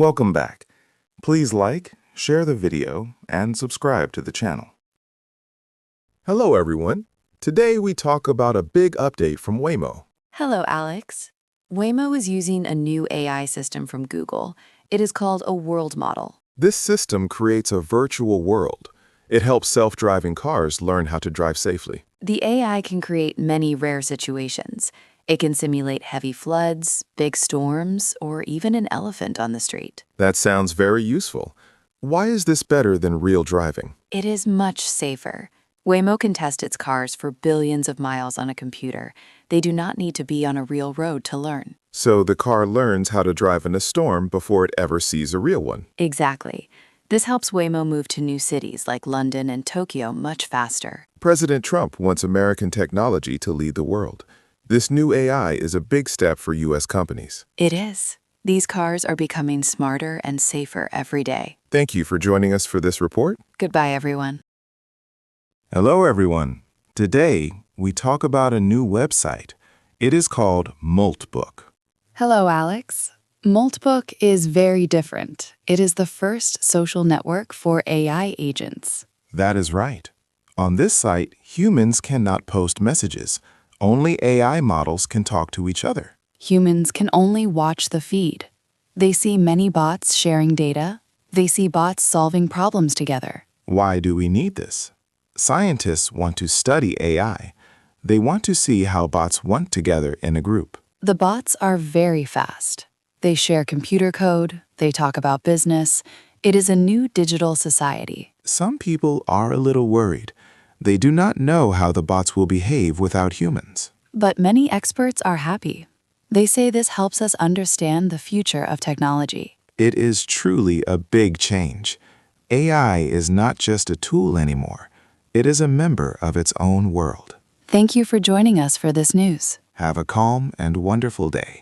Welcome back. Please like, share the video, and subscribe to the channel. Hello, everyone. Today we talk about a big update from Waymo. Hello, Alex. Waymo is using a new AI system from Google. It is called a world model. This system creates a virtual world. It helps self-driving cars learn how to drive safely. The AI can create many rare situations. It can simulate heavy floods, big storms, or even an elephant on the street. That sounds very useful. Why is this better than real driving? It is much safer. Waymo can test its cars for billions of miles on a computer. They do not need to be on a real road to learn. So the car learns how to drive in a storm before it ever sees a real one. Exactly. This helps Waymo move to new cities like London and Tokyo much faster. President Trump wants American technology to lead the world. This new AI is a big step for U.S. companies. It is. These cars are becoming smarter and safer every day. Thank you for joining us for this report. Goodbye, everyone. Hello, everyone. Today, we talk about a new website. It is called Moltbook. Hello, Alex. Moltbook is very different. It is the first social network for AI agents. That is right. On this site, humans cannot post messages. Only AI models can talk to each other. Humans can only watch the feed. They see many bots sharing data. They see bots solving problems together. Why do we need this? Scientists want to study AI. They want to see how bots work together in a group. The bots are very fast. They share computer code. They talk about business. It is a new digital society. Some people are a little worried. They do not know how the bots will behave without humans. But many experts are happy. They say this helps us understand the future of technology. It is truly a big change. AI is not just a tool anymore. It is a member of its own world. Thank you for joining us for this news. Have a calm and wonderful day.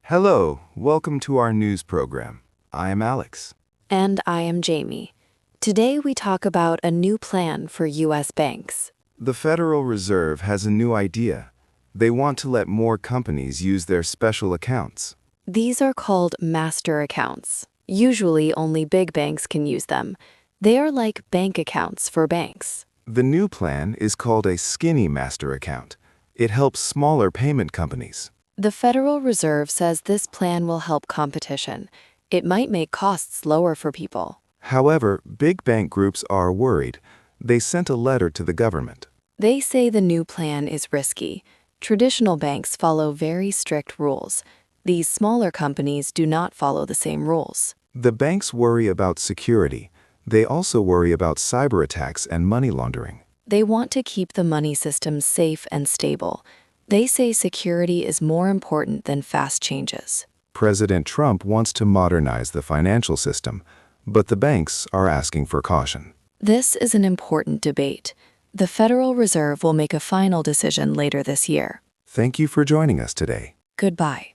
Hello, welcome to our news program. I am Alex. And I am Jamie. Today we talk about a new plan for U.S. banks. The Federal Reserve has a new idea. They want to let more companies use their special accounts. These are called master accounts. Usually only big banks can use them. They are like bank accounts for banks. The new plan is called a skinny master account. It helps smaller payment companies. The Federal Reserve says this plan will help competition. It might make costs lower for people. However, big bank groups are worried. They sent a letter to the government. They say the new plan is risky. Traditional banks follow very strict rules. These smaller companies do not follow the same rules. The banks worry about security. They also worry about cyber attacks and money laundering. They want to keep the money system safe and stable. They say security is more important than fast changes. President Trump wants to modernize the financial system, but the banks are asking for caution. This is an important debate. The Federal Reserve will make a final decision later this year. Thank you for joining us today. Goodbye.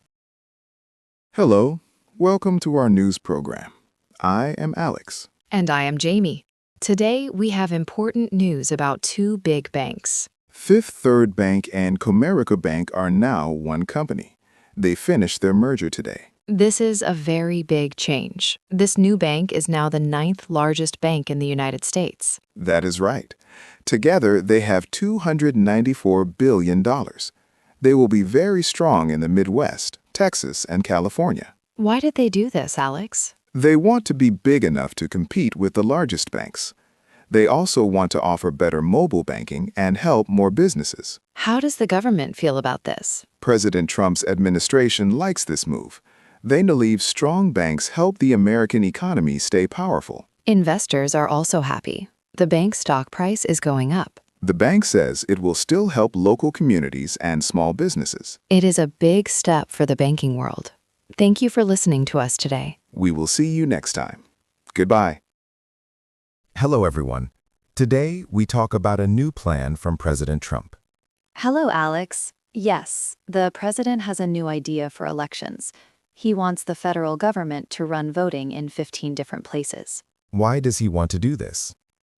Hello, welcome to our news program. I am Alex. And I am Jamie. Today, we have important news about two big banks. Fifth Third Bank and Comerica Bank are now one company. They finished their merger today. This is a very big change. This new bank is now the 9th largest bank in the United States. That is right. Together, they have $294 billion. They will be very strong in the Midwest, Texas, and California. Why did they do this, Alex? They want to be big enough to compete with the largest banks. They also want to offer better mobile banking and help more businesses. How does the government feel about this? President Trump's administration likes this move. They believe strong banks help the American economy stay powerful. Investors are also happy. The bank's stock price is going up. The bank says it will still help local communities and small businesses. It is a big step for the banking world. Thank you for listening to us today. We will see you next time. Goodbye. Hello, everyone. Today, we talk about a new plan from President Trump. Hello, Alex. Yes, the president has a new idea for elections. He wants the federal government to run voting in 15 different places. Why does he want to do this?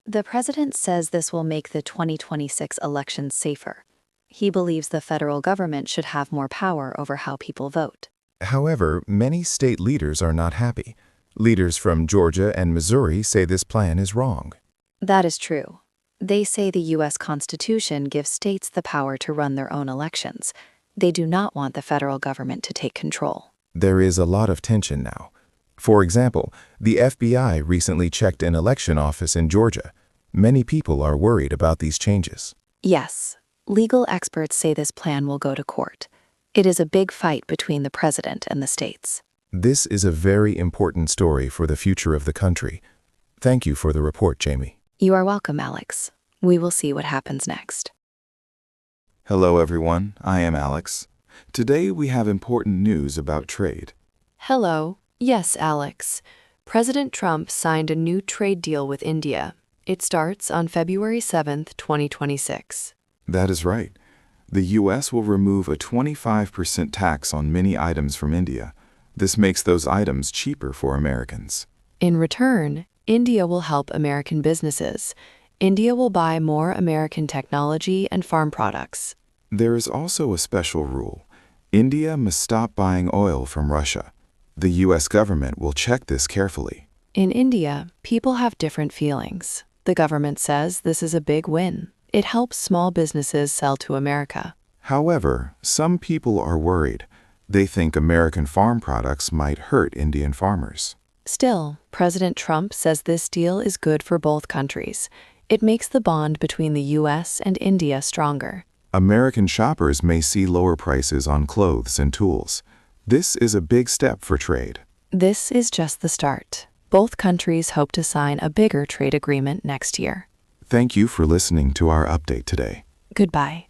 The president says this will make the 2026 elections safer. He believes the federal government should have more power over how people vote. However, many state leaders are not happy. Leaders from Georgia and Missouri say this plan is wrong. That is true. They say the U.S. Constitution gives states the power to run their own elections. They do not want the federal government to take control. There is a lot of tension now. For example, the FBI recently checked an election office in Georgia. Many people are worried about these changes. Yes, legal experts say this plan will go to court. It is a big fight between the president and the states. This is a very important story for the future of the country. Thank you for the report, Jamie. You are welcome, Alex. We will see what happens next. Hello, everyone. I am Alex. Today we have important news about trade. Hello. Yes, Alex. President Trump signed a new trade deal with India. It starts on February 7th, 2026. That is right. The U.S. will remove a 25% tax on many items from India. This makes those items cheaper for Americans. In return, India will help American businesses. India will buy more American technology and farm products. There is also a special rule. India must stop buying oil from Russia. The U.S. government will check this carefully. In India, people have different feelings. The government says this is a big win. It helps small businesses sell to America. However, some people are worried. They think American farm products might hurt Indian farmers. Still, President Trump says this deal is good for both countries. It makes the bond between the U.S. and India stronger. American shoppers may see lower prices on clothes and tools. This is a big step for trade. This is just the start. Both countries hope to sign a bigger trade agreement next year. Thank you for listening to our update today. Goodbye.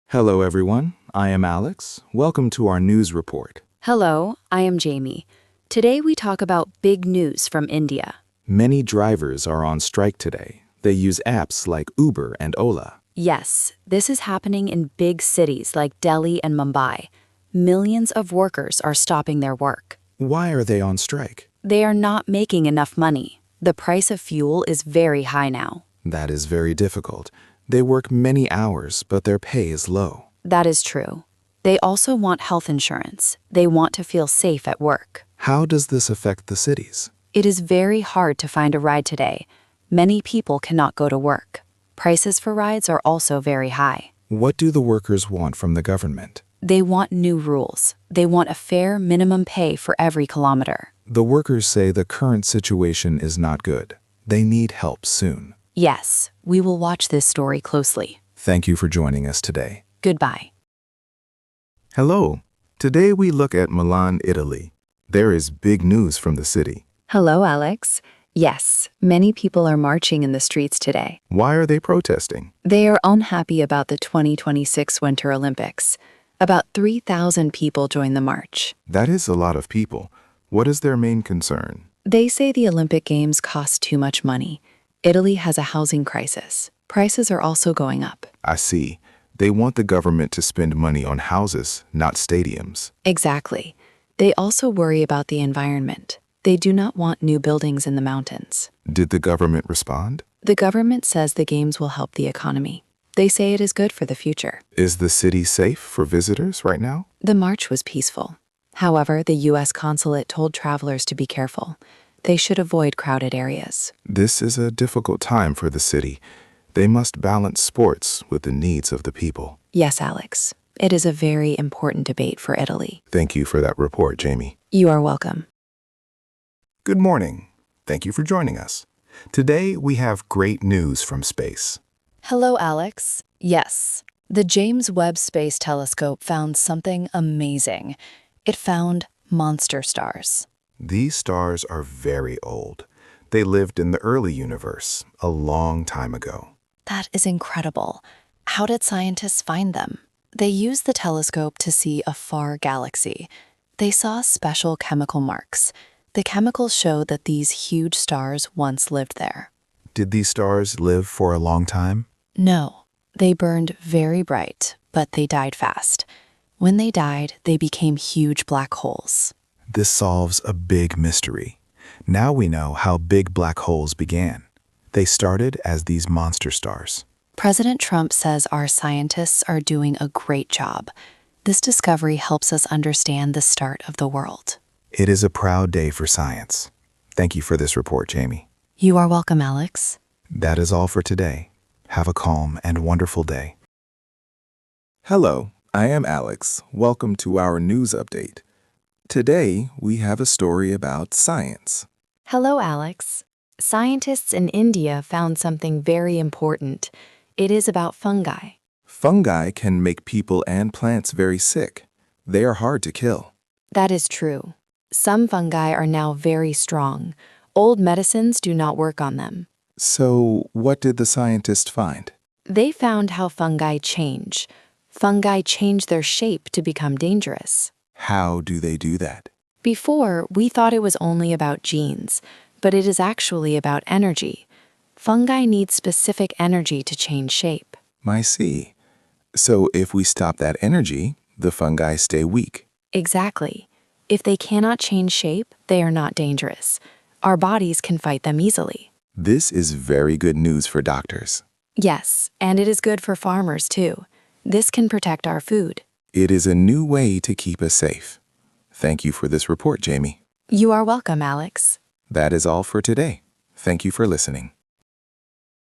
Hello, everyone. I am Alex. Welcome to our news report. Hello, I am Jamie. Today we talk about big news from India. Many drivers are on strike today. They use apps like Uber and Ola. Yes, this is happening in big cities like Delhi and Mumbai. Millions of workers are stopping their work. Why are they on strike? They are not making enough money. The price of fuel is very high now. That is very difficult. They work many hours, but their pay is low. That is true. They also want health insurance. They want to feel safe at work. How does this affect the cities? It is very hard to find a ride today. Many people cannot go to work. Prices for rides are also very high. What do the workers want from the government? They want new rules. They want a fair minimum pay for every kilometer. The workers say the current situation is not good. They need help soon. Yes, we will watch this story closely. Thank you for joining us today. Goodbye. Hello. Today we look at Milan, Italy. There is big news from the city. Hello, Alex. Yes, many people are marching in the streets today. Why are they protesting? They are unhappy about the 2026 Winter Olympics. About 3,000 people joined the march. That is a lot of people. What is their main concern? They say the Olympic Games cost too much money. Italy has a housing crisis. Prices are also going up. I see. They want the government to spend money on houses, not stadiums. Exactly. They also worry about the environment. They do not want new buildings in the mountains. Did the government respond? The government says the Games will help the economy. They say it is good for the future. Is the city safe for visitors right now? The march was peaceful. However, the U.S. consulate told travelers to be careful. They should avoid crowded areas. This is a difficult time for the city. They must balance sports with the needs of the people. Yes, Alex. It is a very important debate for Italy. Thank you for that report, Jamie. You are welcome. Good morning. Thank you for joining us. Today we have great news from space. Hello, Alex. Yes, the James Webb Space Telescope found something amazing. It found monster stars. These stars are very old. They lived in the early universe, a long time ago. That is incredible. How did scientists find them? They used the telescope to see a far galaxy. They saw special chemical marks. The chemicals showed that these huge stars once lived there. Did these stars live for a long time? No, they burned very bright, but they died fast. When they died, they became huge black holes. This solves a big mystery. Now we know how big black holes began. They started as these monster stars. President Trump says our scientists are doing a great job. This discovery helps us understand the start of the world. It is a proud day for science. Thank you for this report, Jamie. You are welcome, Alex. That is all for today. Have a calm and wonderful day. Hello, I am Alex. Welcome to our news update. Today, we have a story about science. Hello, Alex. Scientists in India found something very important. It is about fungi. Fungi can make people and plants very sick. They are hard to kill. That is true. Some fungi are now very strong. Old medicines do not work on them. So, what did the scientists find? They found how fungi change. Fungi change their shape to become dangerous. How do they do that? Before, we thought it was only about genes, but it is actually about energy. Fungi need specific energy to change shape. I see. So, if we stop that energy, the fungi stay weak. Exactly. If they cannot change shape, they are not dangerous. Our bodies can fight them easily. This is very good news for doctors. Yes, and it is good for farmers too. This can protect our food. It is a new way to keep us safe. Thank you for this report, Jamie. You are welcome, Alex. That is all for today. Thank you for listening.